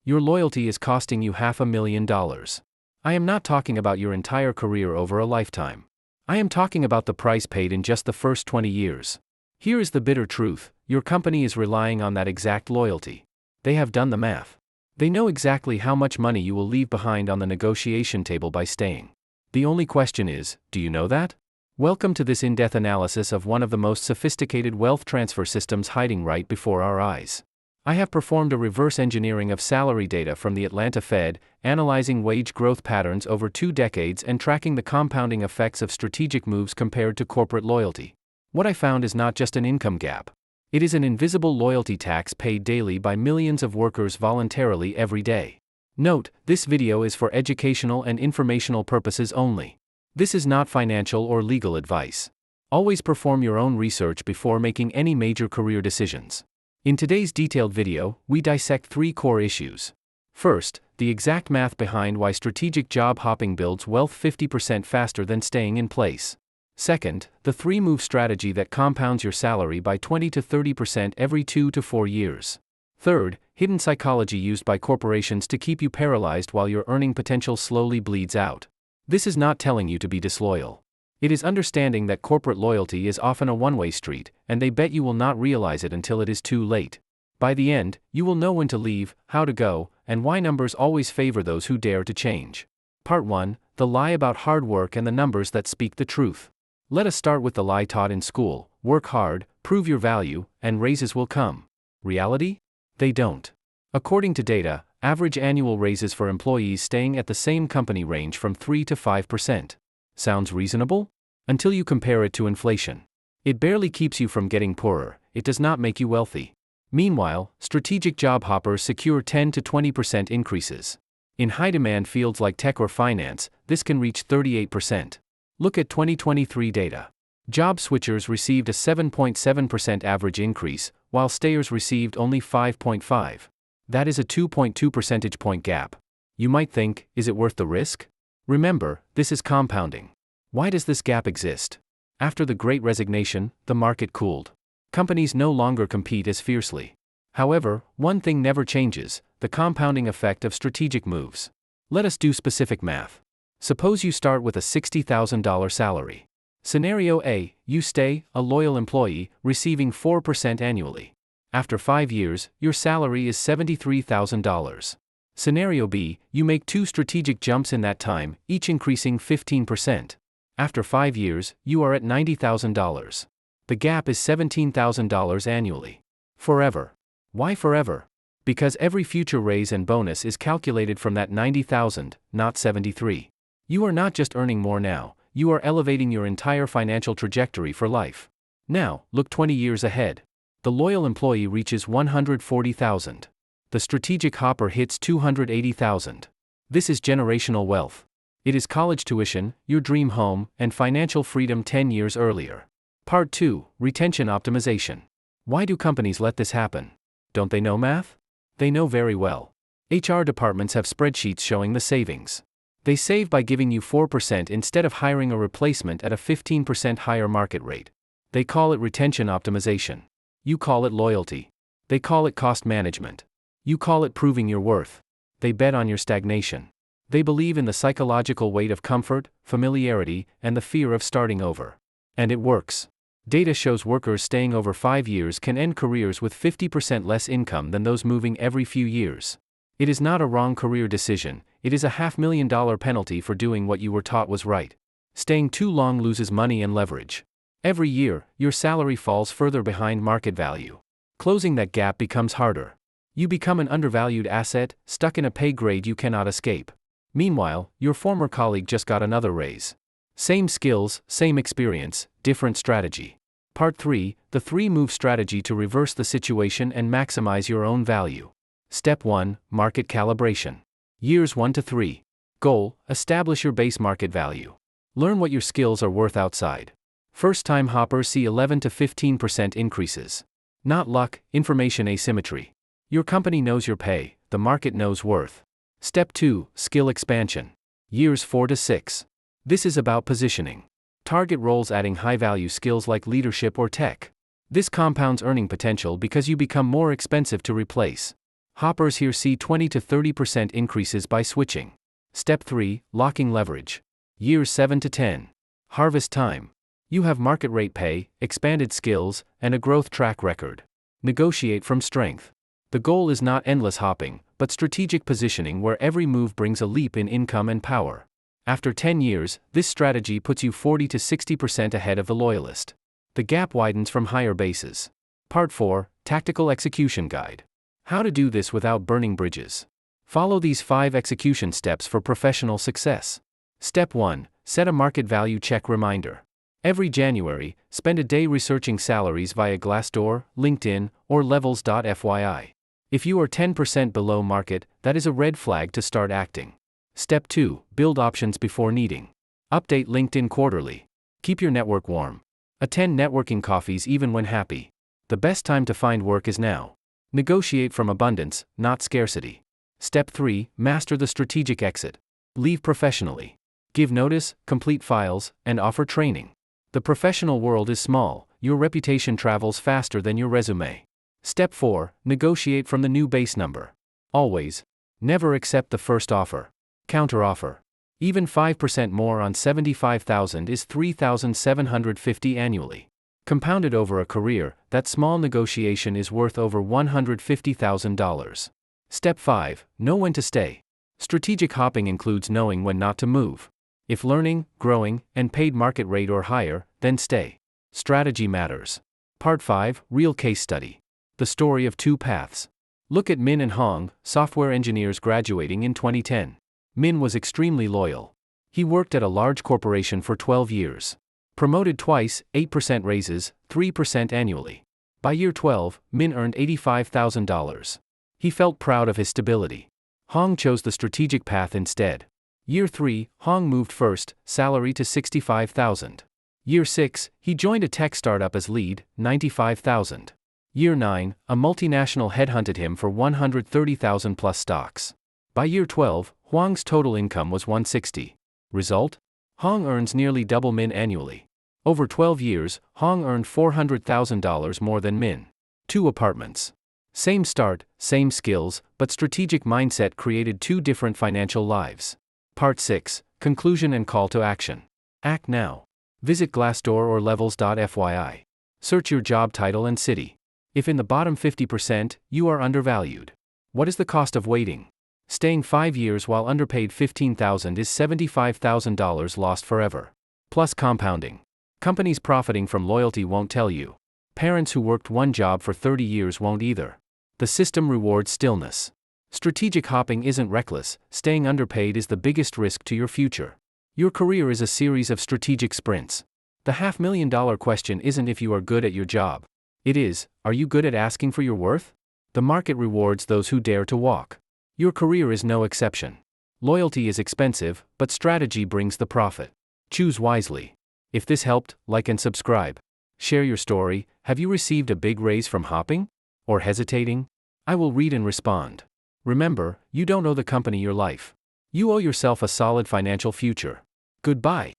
Your loyalty is costing you $500,000. I am not talking about your entire career over a lifetime. I am talking about the price paid in just the first 20 years. Here is the bitter truth: your company is relying on that exact loyalty. They have done the math. They know exactly how much money you will leave behind on the negotiation table by staying. The only question is, do you know that? Welcome to this in-depth analysis of one of the most sophisticated wealth transfer systems hiding right before our eyes. I have performed a reverse engineering of salary data from the Atlanta Fed, analyzing wage growth patterns over 2 decades and tracking the compounding effects of strategic moves compared to corporate loyalty. What I found is not just an income gap. It is an invisible loyalty tax paid daily by millions of workers voluntarily every day. Note, this video is for educational and informational purposes only. This is not financial or legal advice. Always perform your own research before making any major career decisions. In today's detailed video, we dissect 3 core issues. First, the exact math behind why strategic job hopping builds wealth 50% faster than staying in place. Second, the 3-move strategy that compounds your salary by 20 to 30% every 2 to 4 years. Third, hidden psychology used by corporations to keep you paralyzed while your earning potential slowly bleeds out. This is not telling you to be disloyal. It is understanding that corporate loyalty is often a one-way street, and they bet you will not realize it until it is too late. By the end, you will know when to leave, how to go, and why numbers always favor those who dare to change. Part 1: The lie about hard work and the numbers that speak the truth. Let us start with the lie taught in school: work hard, prove your value, and raises will come. Reality? They don't. According to data, average annual raises for employees staying at the same company range from 3 to 5%. Sounds reasonable? Until you compare it to inflation. It barely keeps you from getting poorer, it does not make you wealthy. Meanwhile, strategic job hoppers secure 10 to 20% increases. In high-demand fields like tech or finance, this can reach 38%. Look at 2023 data. Job switchers received a 7.7% average increase, while stayers received only 5.5%. That is a 2.2 percentage point gap. You might think, is it worth the risk? Remember, this is compounding. Why does this gap exist? After the Great Resignation, the market cooled. Companies no longer compete as fiercely. However, one thing never changes: the compounding effect of strategic moves. Let us do specific math. Suppose you start with a $60,000 salary. Scenario A: you stay, a loyal employee, receiving 4% annually. After 5 years, your salary is $73,000. Scenario B: you make 2 strategic jumps in that time, each increasing 15%. After 5 years, you are at $90,000. The gap is $17,000 annually. Forever. Why forever? Because every future raise and bonus is calculated from that $90,000, not $73,000. You are not just earning more now, you are elevating your entire financial trajectory for life. Now, look 20 years ahead. The loyal employee reaches $140,000. The strategic hopper hits $280,000. This is generational wealth. It is college tuition, your dream home, and financial freedom 10 years earlier. Part 2: Retention optimization. Why do companies let this happen? Don't they know math? They know very well. HR departments have spreadsheets showing the savings. They save by giving you 4% instead of hiring a replacement at a 15% higher market rate. They call it retention optimization. You call it loyalty. They call it cost management. You call it proving your worth. They bet on your stagnation. They believe in the psychological weight of comfort, familiarity, and the fear of starting over. And it works. Data shows workers staying over 5 years can end careers with 50% less income than those moving every few years. It is not a wrong career decision, it is a $500,000 penalty for doing what you were taught was right. Staying too long loses money and leverage. Every year, your salary falls further behind market value. Closing that gap becomes harder. You become an undervalued asset, stuck in a pay grade you cannot escape. Meanwhile, your former colleague just got another raise. Same skills, same experience, different strategy. Part 3: The 3-move strategy to reverse the situation and maximize your own value. Step 1: Market calibration. Years 1 to 3. Goal: establish your base market value. Learn what your skills are worth outside. First-time hoppers see 11 to 15% increases. Not luck, information asymmetry. Your company knows your pay, the market knows worth. Step 2: Skill expansion. Years 4 to 6. This is about positioning. Target roles adding high-value skills like leadership or tech. This compounds earning potential because you become more expensive to replace. Hoppers here see 20 to 30% increases by switching. Step 3. Locking leverage. Years 7 to 10. Harvest time. You have market rate pay, expanded skills, and a growth track record. Negotiate from strength. The goal is not endless hopping, but strategic positioning where every move brings a leap in income and power. After 10 years, this strategy puts you 40 to 60% ahead of the loyalist. The gap widens from higher bases. Part 4. Tactical Execution Guide. How to do this without burning bridges. Follow these 5 execution steps for professional success. Step 1. Set a market value check reminder. Every January, spend a day researching salaries via Glassdoor, LinkedIn, or Levels.fyi. If you are 10% below market, that is a red flag to start acting. Step 2. Build options before needing. Update LinkedIn quarterly. Keep your network warm. Attend networking coffees even when happy. The best time to find work is now. Negotiate from abundance, not scarcity. Step 3. Master the strategic exit. Leave professionally. Give notice, complete files, and offer training. The professional world is small, your reputation travels faster than your resume. Step 4. Negotiate from the new base number. Always. Never accept the first offer. Counteroffer. Even 5% more on $75,000 is $3,750 annually. Compounded over a career, that small negotiation is worth over $150,000. Step 5. Know when to stay. Strategic hopping includes knowing when not to move. If learning, growing, and paid market rate or higher, then stay. Strategy matters. Part 5. Real case study. The story of 2 paths. Look at Min and Hong, software engineers graduating in 2010. Min was extremely loyal. He worked at a large corporation for 12 years. Promoted twice, 8% raises, 3% annually. By year 12, Min earned $85,000. He felt proud of his stability. Hong chose the strategic path instead. Year 3, Hong moved first, salary to $65,000. Year 6, he joined a tech startup as lead, $95,000. Year 9, a multinational headhunted him for $130,000 plus stocks. By year 12, Huang's total income was $160,000. Result? Hong earns nearly double Min annually. Over 12 years, Hong earned $400,000 more than Min. 2 apartments. Same start, same skills, but strategic mindset created 2 different financial lives. Part 6. Conclusion and call to action. Act now. Visit Glassdoor or Levels.fyi. Search your job title and city. If in the bottom 50%, you are undervalued. What is the cost of waiting? Staying 5 years while underpaid $15,000 is $75,000 lost forever. Plus compounding. Companies profiting from loyalty won't tell you. Parents who worked one job for 30 years won't either. The system rewards stillness. Strategic hopping isn't reckless, staying underpaid is the biggest risk to your future. Your career is a series of strategic sprints. The $500,000 question isn't if you are good at your job. It is, are you good at asking for your worth? The market rewards those who dare to walk. Your career is no exception. Loyalty is expensive, but strategy brings the profit. Choose wisely. If this helped, like and subscribe. Share your story. Have you received a big raise from hopping? Or hesitating? I will read and respond. Remember, you don't owe the company your life. You owe yourself a solid financial future. Goodbye.